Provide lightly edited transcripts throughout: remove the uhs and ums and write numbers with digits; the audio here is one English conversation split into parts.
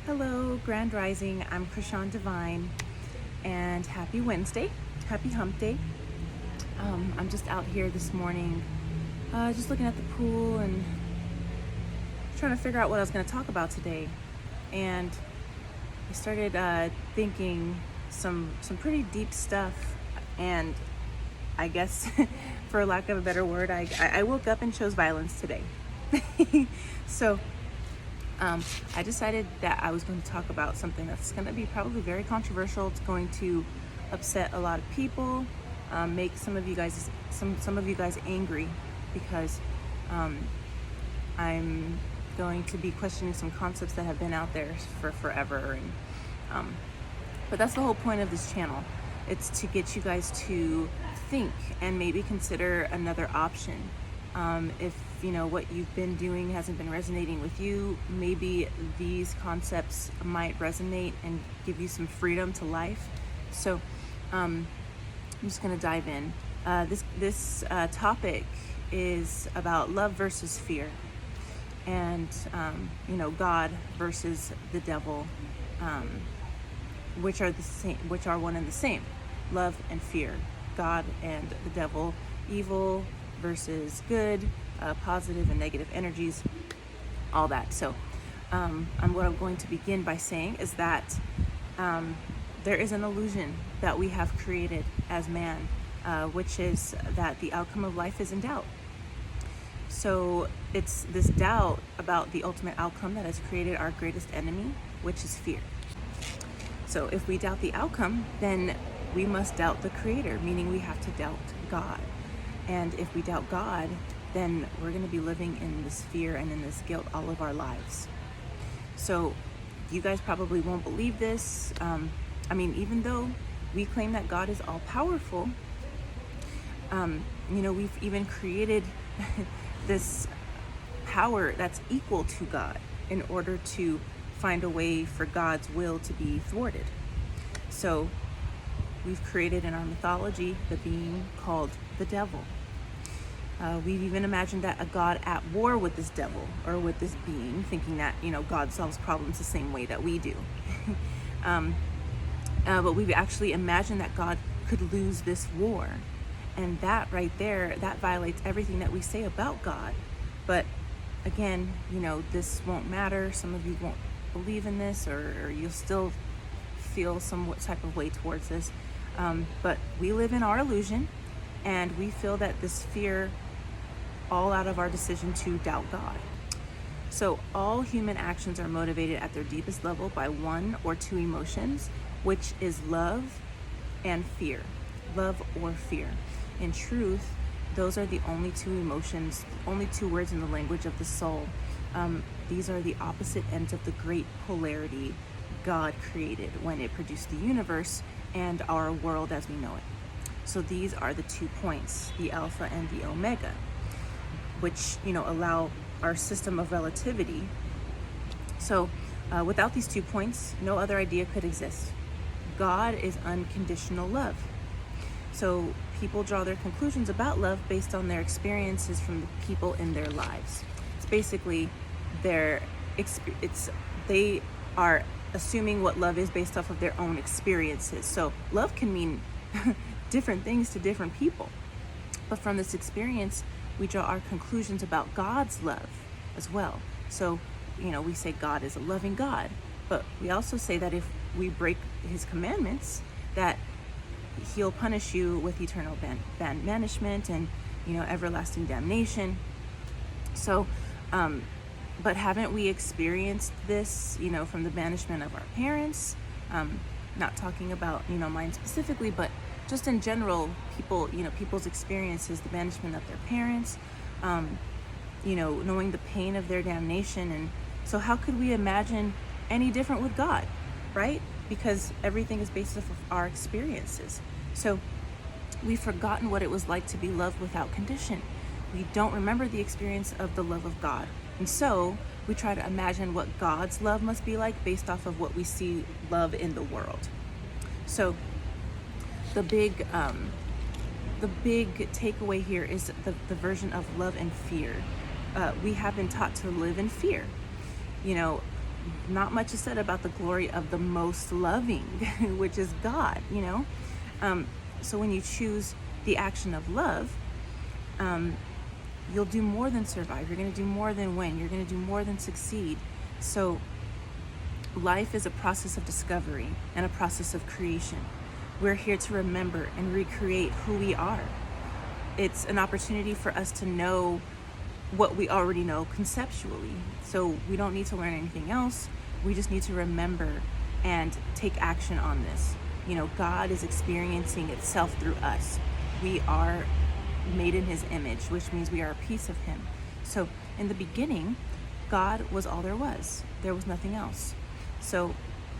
Hello, Grand Rising. I'm Krishan Divine, and happy Wednesday, happy Hump Day. I'm just out here this morning, just looking at the pool and trying to figure out what I was going to talk about today. And I started thinking some pretty deep stuff, and I guess, for lack of a better word, I woke up and chose violence today. So I decided that I was going to talk about something that's going to be probably very controversial. It's going to upset a lot of people, make some of you guys angry, because I'm going to be questioning some concepts that have been out there for forever. And but that's the whole point of this channel. It's to get you guys to think and maybe consider another option. If what you've been doing hasn't been resonating with you, maybe these concepts might resonate and give you some freedom to life. So I'm just going to dive in. This topic is about love versus fear, and God versus the devil, which are the same, which are one and the same. Love and fear, God and the devil, evil versus good, positive and negative energies, all that. So what I'm going to begin by saying is that there is an illusion that we have created as man, which is that the outcome of life is in doubt. So it's this doubt about the ultimate outcome that has created our greatest enemy, which is fear. So if we doubt the outcome, then we must doubt the creator, meaning we have to doubt God. And if we doubt God, then we're going to be living in this fear and in this guilt all of our lives. So you guys probably won't believe this. Even though we claim that God is all powerful, we've even created this power that's equal to God in order to find a way for God's will to be thwarted. So we've created in our mythology the being called the devil. We've even imagined that a God at war with this devil or with this being, thinking that God solves problems the same way that we do. But we've actually imagined that God could lose this war, and that right there, that violates everything that we say about God. But again, this won't matter. Some of you won't believe in this, or you'll still feel some type of way towards this. But we live in our illusion, and we feel that this fear all out of our decision to doubt God. So all human actions are motivated at their deepest level by one or two emotions, which is love and fear. Love or fear. In truth, those are the only two emotions, only two words in the language of the soul. These are the opposite ends of the Great Polarity God created when it produced the universe and our world as we know it. So these are the 2 points, the alpha and the omega, which allow our system of relativity. So without these 2 points, no other idea could exist. God is unconditional love. So people draw their conclusions about love based on their experiences from the people in their lives. It's basically they are assuming what love is based off of their own experiences. So love can mean different things to different people. But from this experience, we draw our conclusions about God's love as well. So, we say God is a loving God, but we also say that if we break his commandments, that he'll punish you with eternal banishment and, everlasting damnation. So, but haven't we experienced this, from the banishment of our parents? Not talking about, mine specifically, but just in general, people's experiences, the banishment of their parents, knowing the pain of their damnation. And so how could we imagine any different with God, right? Because everything is based off of our experiences. So we've forgotten what it was like to be loved without condition. We don't remember the experience of the love of God. And so we try to imagine what God's love must be like based off of what we see love in the world. So the big takeaway here is the version of love and fear. We have been taught to live in fear. not much is said about the glory of the most loving, which is God, you know? So when you choose the action of love, you'll do more than survive. You're going to do more than win. You're going to do more than succeed. So life is a process of discovery and a process of creation. We're here to remember and recreate who we are. It's an opportunity for us to know what we already know conceptually. So we don't need to learn anything else. We just need to remember and take action on this. You know, God is experiencing itself through us. We are made in his image, which means we are a piece of him. So in the beginning, God was all there was. There was nothing else. So,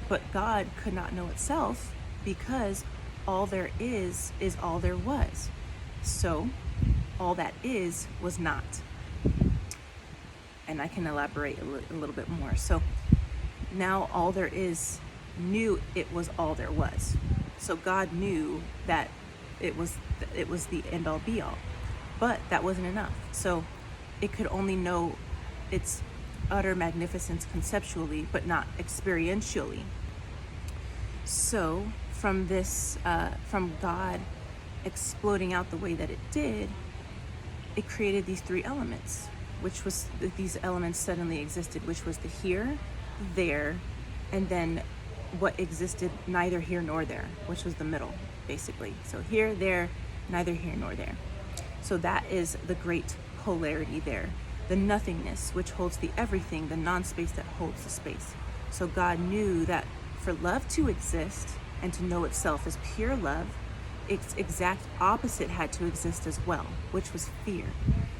but God could not know itself because all there is all there was. So all that is was not. And I can elaborate a little bit more. So now all there is knew it was all there was. So God knew that it was the end all be all, but that wasn't enough. So it could only know its utter magnificence conceptually, but not experientially. So from this, from God exploding out the way that it did, it created these three elements, which was these elements suddenly existed, which was the here, there, and then what existed neither here nor there, which was the middle, basically. So here, there, neither here nor there. So that is the great polarity there. The nothingness, which holds the everything, the non-space that holds the space. So God knew that for love to exist and to know itself as pure love, its exact opposite had to exist as well, which was fear.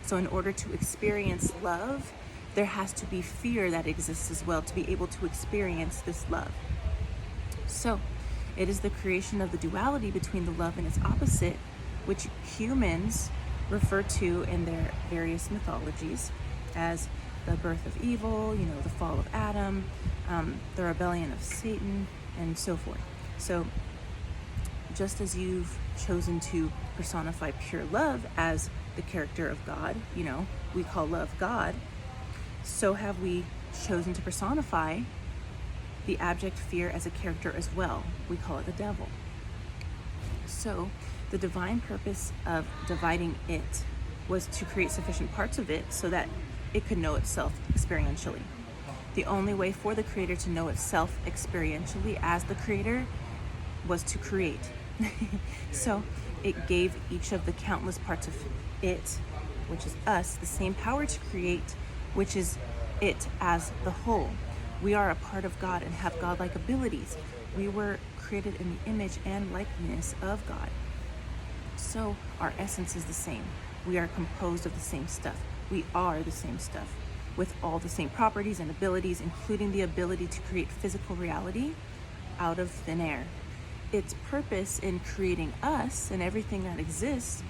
So in order to experience love, there has to be fear that exists as well to be able to experience this love. So it is the creation of the duality between the love and its opposite, which humans refer to in their various mythologies as the birth of evil, you know, the fall of Adam, the rebellion of Satan, and so forth. So just as you've chosen to personify pure love as the character of God, you know, we call love God, so have we chosen to personify the abject fear as a character as well. We call it the devil. So the divine purpose of dividing it was to create sufficient parts of it so that it could know itself experientially. The only way for the creator to know itself experientially as the creator was to create. So it gave each of the countless parts of it, which is us, the same power to create, which is it as the whole. We are a part of God and have God-like abilities. We were created in the image and likeness of God. So our essence is the same. We are composed of the same stuff. We are the same stuff with all the same properties and abilities, including the ability to create physical reality out of thin air. Its purpose in creating us and everything that exists,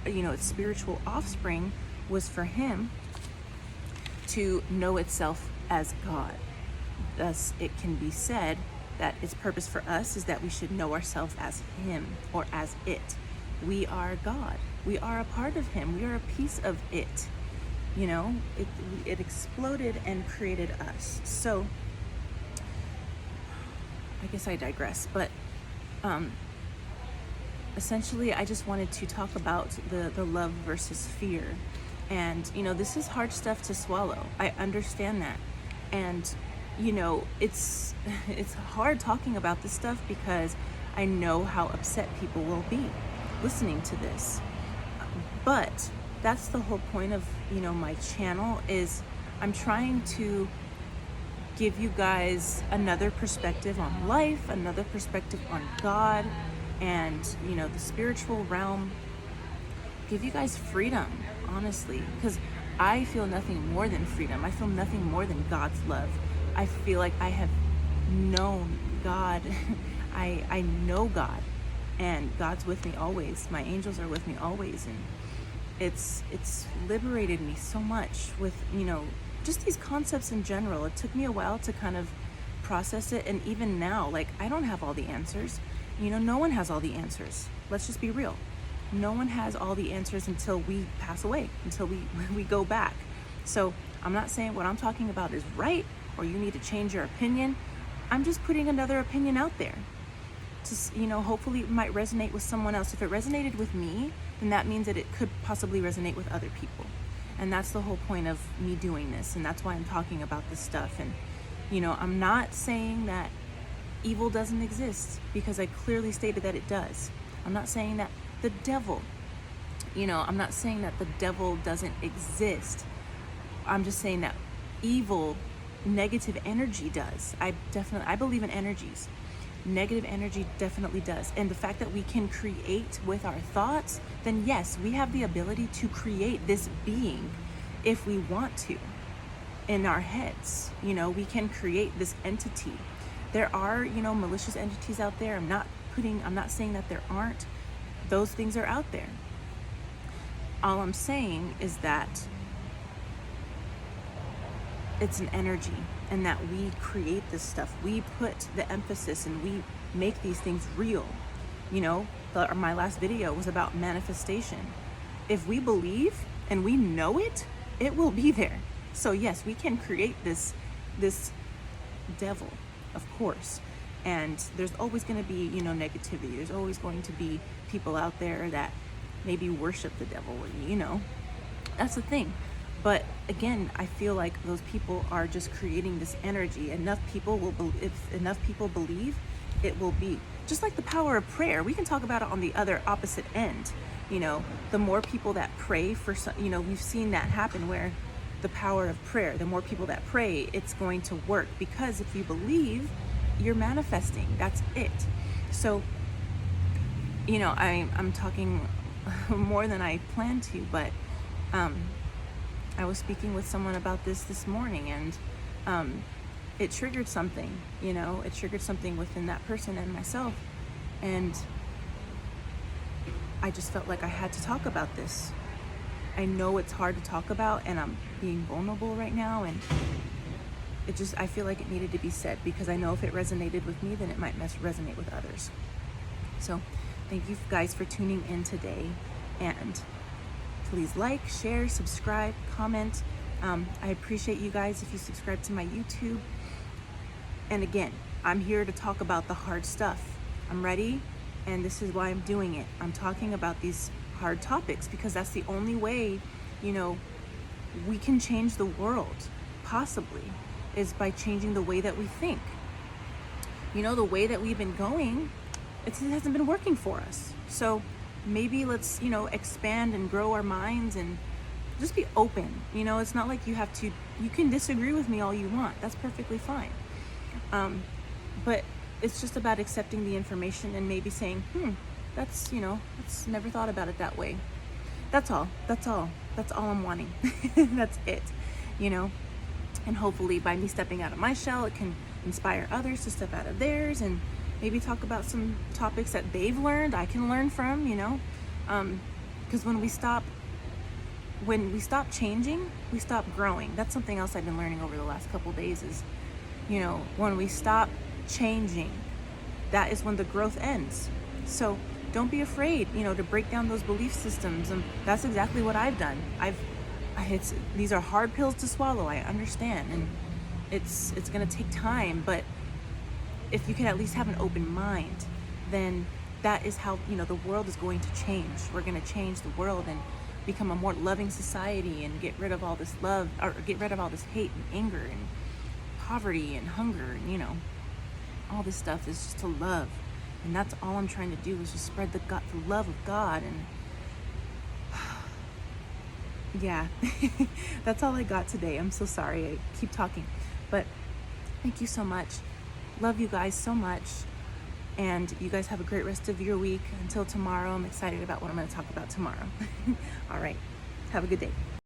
you know, its spiritual offspring, was for him to know itself as God. Thus, it can be said that its purpose for us is that we should know ourselves as him or as it. We are God. We are a part of him. We are a piece of it. You know, it exploded and created us. So, I guess I digress, but essentially I just wanted to talk about the love versus fear. And, you know, this is hard stuff to swallow. I understand that. And, you know, it's hard talking about this stuff because I know how upset people will be listening to this. But that's the whole point of, you know, my channel is I'm trying to give you guys another perspective on life, another perspective on God and, you know, the spiritual realm. Give you guys freedom, honestly, because I feel nothing more than freedom. I feel nothing more than God's love. I feel like I have known God. I know God, and God's with me always. My angels are with me always, and it's liberated me so much with, you know, just these concepts in general. It took me a while to kind of process it, and even now, like, I don't have all the answers. You know, no one has all the answers. Let's just be real. No one has all the answers until we pass away, until we go back. So I'm not saying what I'm talking about is right or you need to change your opinion, I'm just putting another opinion out there. Hopefully it might resonate with someone else. If it resonated with me, then that means that it could possibly resonate with other people. And that's the whole point of me doing this. And that's why I'm talking about this stuff. And, I'm not saying that evil doesn't exist, because I clearly stated that it does. I'm not saying that the devil, I'm not saying that the devil doesn't exist. I'm just saying that evil, negative energy does. I believe in energies. Negative energy definitely does. And the fact that we can create with our thoughts, then yes, we have the ability to create this being if we want to in our heads. We can create this entity. There are, malicious entities out there. I'm not saying that there aren't. Those things are out there. All I'm saying is that it's an energy, and that we create this stuff. We put the emphasis and we make these things real. My last video was about manifestation. If we believe and we know it, it will be there. So yes, we can create this devil, of course. And there's always going to be, negativity. There's always going to be people out there that maybe worship the devil, that's the thing. But again, I feel like those people are just creating this energy. If enough people believe, it will be. Just like the power of prayer. We can talk about it on the other opposite end. The more people that pray for some, we've seen that happen, where the power of prayer, the more people that pray, it's going to work, because if you believe, you're manifesting. That's it. So, I'm talking more than I planned to, but I was speaking with someone about this morning, and it triggered something. It triggered something within that person and myself, and I just felt like I had to talk about this. I know it's hard to talk about, and I'm being vulnerable right now, and I feel like it needed to be said, because I know if it resonated with me, then it might resonate with others. So thank you guys for tuning in today, and please like, share, subscribe, comment. I appreciate you guys if you subscribe to my YouTube. And again, I'm here to talk about the hard stuff. I'm ready, and this is why I'm doing it. I'm talking about these hard topics because that's the only way, we can change the world, possibly, is by changing the way that we think. The way that we've been going, it hasn't been working for us. So maybe let's, expand and grow our minds and just be open. It's not like you can disagree with me all you want. That's perfectly fine. But it's just about accepting the information and maybe saying, that's never thought about it that way. That's all I'm wanting. That's it, and hopefully by me stepping out of my shell, it can inspire others to step out of theirs, and maybe talk about some topics that they've learned, I can learn from, because when we stop changing, we stop growing. That's something else I've been learning over the last couple days is, when we stop changing, that is when the growth ends. So don't be afraid, to break down those belief systems. And that's exactly what I've done. These are hard pills to swallow, I understand. And it's going to take time, but if you can at least have an open mind, then that is how, the world is going to change. We're going to change the world and become a more loving society, and get rid of all this love, or get rid of all this hate and anger and poverty and hunger, and all this stuff is just to love. And that's all I'm trying to do, is just spread the love of God. And yeah, that's all I got today. I'm so sorry I keep talking, but thank you so much. Love you guys so much, and you guys have a great rest of your week. Until tomorrow, I'm excited about what I'm going to talk about tomorrow. All right, have a good day.